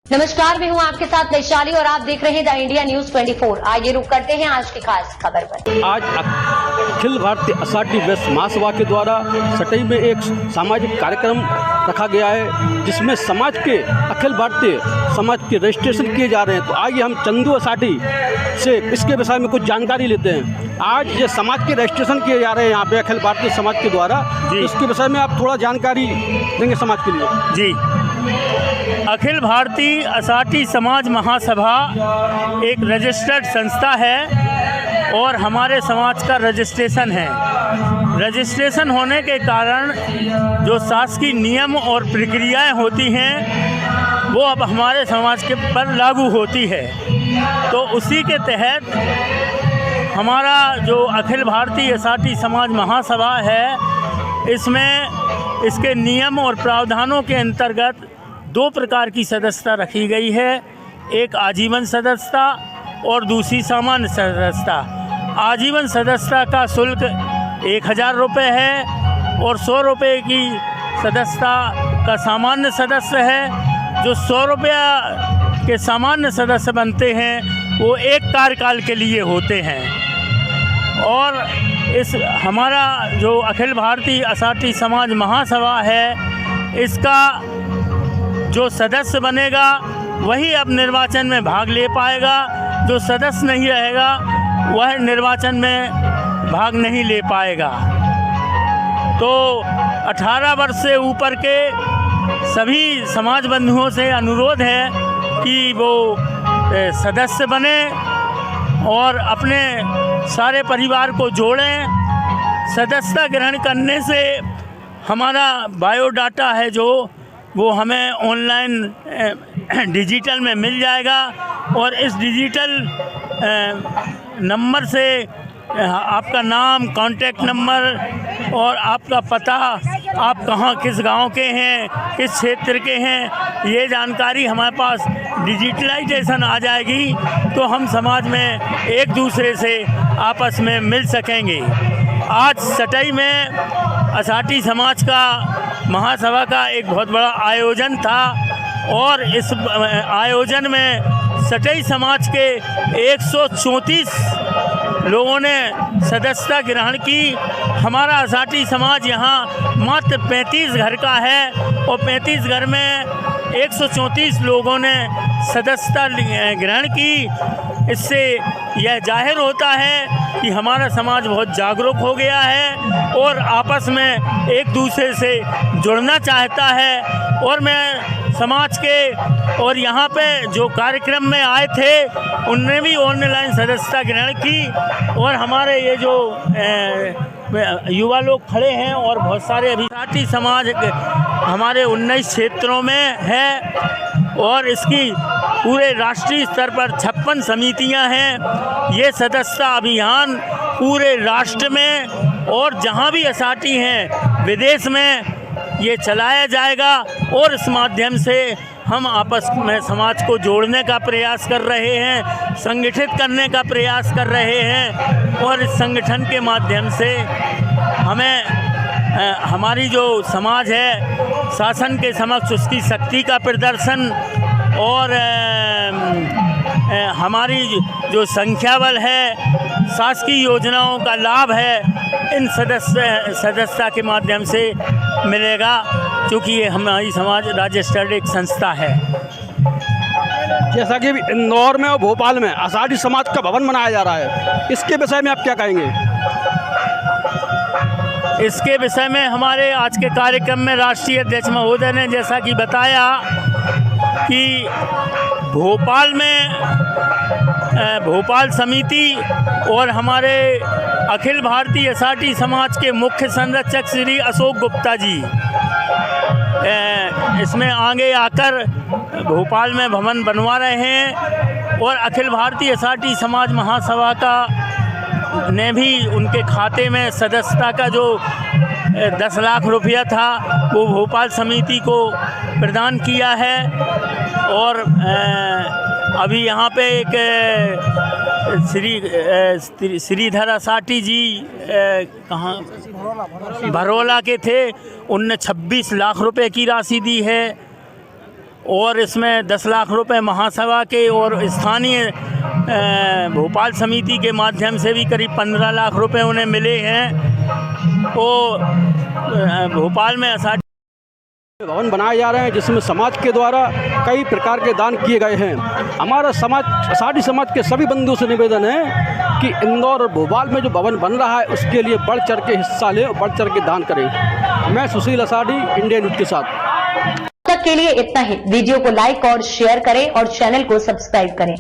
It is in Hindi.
नमस्कार, मैं हूं आपके साथ वैशाली और आप देख रहे हैं द इंडिया न्यूज 24। आइए रुक करते हैं आज की खास खबर पर। आज अखिल भारतीय अषाढ़ी व्यस्त महासभा के द्वारा सटई में एक सामाजिक कार्यक्रम रखा गया है, जिसमें समाज के अखिल भारतीय समाज के रजिस्ट्रेशन किए जा रहे हैं। तो आइए हम चंदू अषाढ़ी से इसके विषय में कुछ जानकारी लेते हैं। आज ये समाज के रजिस्ट्रेशन किए जा रहे हैं यहाँ पे अखिल भारतीय समाज के द्वारा, इसके विषय में आप थोड़ा जानकारी देंगे समाज के लिए। जी, अखिल भारतीय अषाढ़ी समाज महासभा एक रजिस्टर्ड संस्था है और हमारे समाज का रजिस्ट्रेशन है। रजिस्ट्रेशन होने के कारण जो शासकीय नियम और प्रक्रियाएं होती हैं वो अब हमारे समाज के पर लागू होती है। तो उसी के तहत हमारा जो अखिल भारतीय अषाढ़ी समाज महासभा है, इसमें इसके नियम और प्रावधानों के अंतर्गत 2 प्रकार की सदस्यता रखी गई है। एक आजीवन सदस्यता और दूसरी सामान्य सदस्यता। आजीवन सदस्यता का शुल्क 1000 रुपये है और 100 रुपये की सदस्यता का सामान्य सदस्य है। जो 100 रुपया के सामान्य सदस्य बनते हैं वो एक कार्यकाल के लिए होते हैं। और इस हमारा जो अखिल भारतीय अषाढ़ी समाज महासभा है, इसका जो सदस्य बनेगा वही अब निर्वाचन में भाग ले पाएगा। जो सदस्य नहीं रहेगा वह निर्वाचन में भाग नहीं ले पाएगा। तो 18 वर्ष से ऊपर के सभी समाज बंधुओं से अनुरोध है कि वो सदस्य बने और अपने सारे परिवार को जोड़ें। सदस्यता ग्रहण करने से हमारा बायोडाटा है जो वो हमें ऑनलाइन डिजिटल में मिल जाएगा और इस डिजिटल नंबर से आपका नाम, कांटेक्ट नंबर और आपका पता, आप कहाँ किस गांव के हैं, किस क्षेत्र के हैं, ये जानकारी हमारे पास डिजिटलाइजेशन आ जाएगी। तो हम समाज में एक दूसरे से आपस में मिल सकेंगे। आज सटई में अषाढ़ी समाज का महासभा का एक बहुत बड़ा आयोजन था और इस आयोजन में सटई समाज के 134 लोगों ने सदस्यता ग्रहण की। हमारा अषाढ़ी समाज यहाँ मात्र 35 घर का है और 35 घर में 134 लोगों ने सदस्यता ग्रहण की। इससे यह जाहिर होता है कि हमारा समाज बहुत जागरूक हो गया है और आपस में एक दूसरे से जुड़ना चाहता है। और मैं समाज के और यहाँ पे जो कार्यक्रम में आए थे उनने भी ऑनलाइन सदस्यता ग्रहण की और हमारे ये जो युवा लोग खड़े हैं और बहुत सारे अभी अषाढ़ी समाज हमारे 19 क्षेत्रों में है और इसकी पूरे राष्ट्रीय स्तर पर 56 समितियां हैं। ये सदस्यता अभियान पूरे राष्ट्र में और जहां भी अषाढ़ी हैं विदेश में ये चलाया जाएगा और इस माध्यम से हम आपस में समाज को जोड़ने का प्रयास कर रहे हैं, संगठित करने का प्रयास कर रहे हैं। और इस संगठन के माध्यम से हमें हमारी जो समाज है शासन के समक्ष उसकी शक्ति का प्रदर्शन और हमारी जो संख्या बल है, शासकीय योजनाओं का लाभ है, इन सदस्यता के माध्यम से मिलेगा, क्योंकि ये हमारी समाज रजिस्टर्ड एक संस्था है। जैसा कि इंदौर में और भोपाल में अषाढ़ी समाज का भवन बनाया जा रहा है, इसके विषय में आप क्या कहेंगे? इसके विषय में हमारे आज के कार्यक्रम में राष्ट्रीय अध्यक्ष महोदय ने जैसा कि बताया कि भोपाल में भोपाल समिति और हमारे अखिल भारतीय अषाढ़ी समाज के मुख्य संरक्षक श्री अशोक गुप्ता जी इसमें आगे आकर भोपाल में भवन बनवा रहे हैं और अखिल भारतीय अषाढ़ी समाज महासभा का ने भी उनके खाते में सदस्यता का जो 10 लाख रुपया था वो भोपाल समिति को प्रदान किया है। और अभी यहाँ पे एक श्रीधर अषाढ़ी जी कहाँ भरोला के थे, उनने 26 लाख रुपए की राशि दी है। और इसमें 10 लाख रुपए महासभा के और स्थानीय भोपाल समिति के माध्यम से भी करीब 15 लाख रुपए उन्हें मिले हैं। तो भोपाल में असाटी भवन बनाए जा रहे हैं जिसमें समाज के द्वारा कई प्रकार के दान किए गए हैं। हमारा समाज, असाटी समाज के सभी बंधुओं से निवेदन है कि इंदौर और भोपाल में जो भवन बन रहा है उसके लिए बढ़ चढ़ के हिस्सा लें और बढ़ चढ़ के दान करें। मैं सुशील असाटी, इंडिया न्यूज़ के साथ। तक के लिए इतना ही। वीडियो को लाइक और शेयर करें और चैनल को सब्सक्राइब करें।